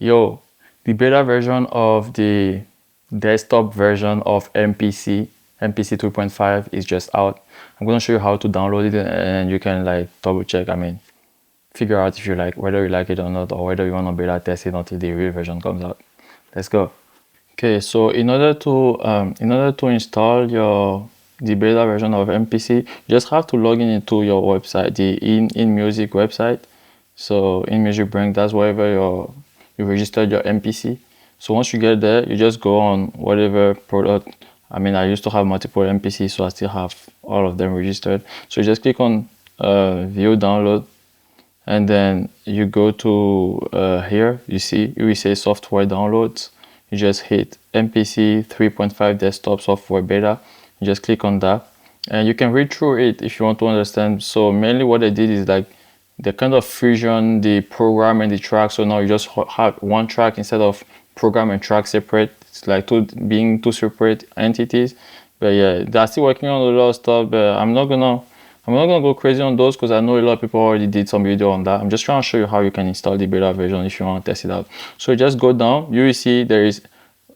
Yo, the beta version of the desktop version of Mpc 3.5 is just out. I'm gonna show you how to download it, and you can like double check, figure out if you like, whether you like it or not, or whether you want to beta test it until the real version comes out. Let's go. Okay, so in order to install the beta version of Mpc, you just have to log in into your website, the InMusic website. So InMusic Brand, that's wherever you registered your Mpc. So once you get there, you just go on whatever product. I used to have multiple Mpc, so I still have all of them registered. So you just click on view download, and then you go to here. You will say software downloads. You just hit Mpc 3.5 desktop software beta. You just click on that, and you can read through it if you want to understand. So mainly what I did is like they kind of fusion the program and the track. So now you just have one track instead of program and track separate. It's like being two separate entities. But yeah, they're still working on a lot of stuff, but I'm not gonna go crazy on those because I know a lot of people already did some video on that. I'm just trying to show you how you can install the beta version if you want to test it out. So just go down, you will see there is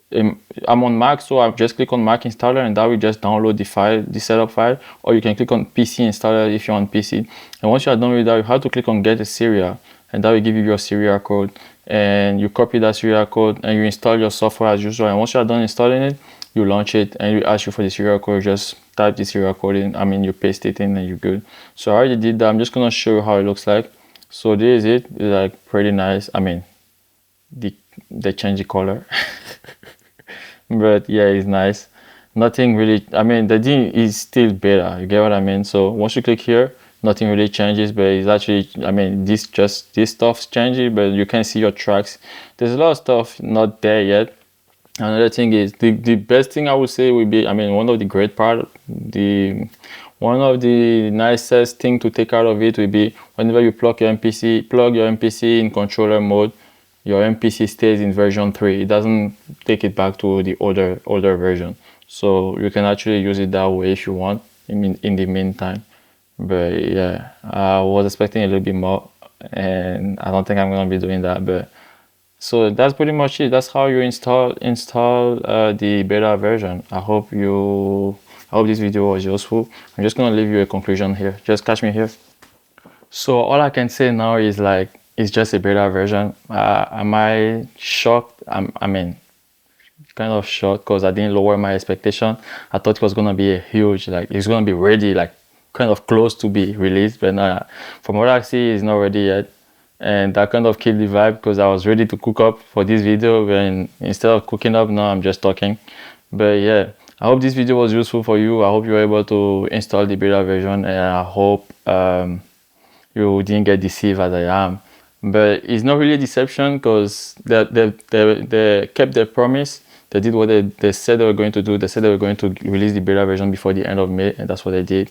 I'm on Mac, so I just click on Mac installer, and that will just download the file, the setup file. Or you can click on PC installer if you're on PC. And once you are done with that, you have to click on get a serial, and that will give you your serial code. And you copy that serial code and you install your software as usual. And once you are done installing it, you launch it, and you ask you for the serial code. Just type the serial code in. You paste it in, and you're good. So I already did that. I'm just gonna show you how it looks like. So this is it. It's like pretty nice. They change the color. But yeah, it's nice. Nothing really, the thing is still beta, you get what I mean? So once you click here, nothing really changes, but it's actually, this stuff's changing, but you can see your tracks. There's a lot of stuff not there yet. Another thing is, the best thing I would say would be, one of the great part, one of the nicest thing to take out of it would be whenever you plug your MPC in controller mode, your MPC stays in version 3. It doesn't take it back to the older version. So you can actually use it that way if you want, in the meantime. But yeah, I was expecting a little bit more, and I don't think I'm gonna be doing that. But so that's pretty much it. That's how you install the beta version. I hope this video was useful. I'm just gonna leave you a conclusion here. Just catch me here. So all I can say now is like, it's just a beta version. Am I shocked? Kind of shocked because I didn't lower my expectation. I thought it was gonna be a huge, like it's gonna be ready, like kind of close to be released, but no, from what I see, it's not ready yet. And that kind of killed the vibe because I was ready to cook up for this video, and instead of cooking up, now I'm just talking. But yeah, I hope this video was useful for you. I hope you were able to install the beta version, and I hope you didn't get deceived as I am. But it's not really a deception because they kept their promise. They did what they said they were going to do. They said they were going to release the beta version before the end of May, and that's what they did.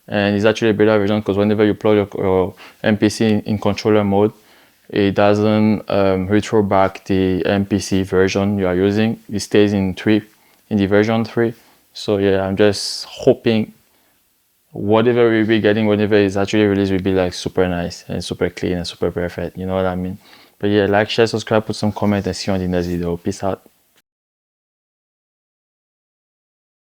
And it's actually a beta version because whenever you plug your MPC in controller mode, it doesn't retro back the MPC version you are using. It stays in the version 3. So yeah, I'm just hoping whatever we'll be getting, whenever it's actually released, will be like super nice and super clean and super perfect. You know what I mean? But yeah, like, share, subscribe, put some comment, and see you on the next video. Peace out.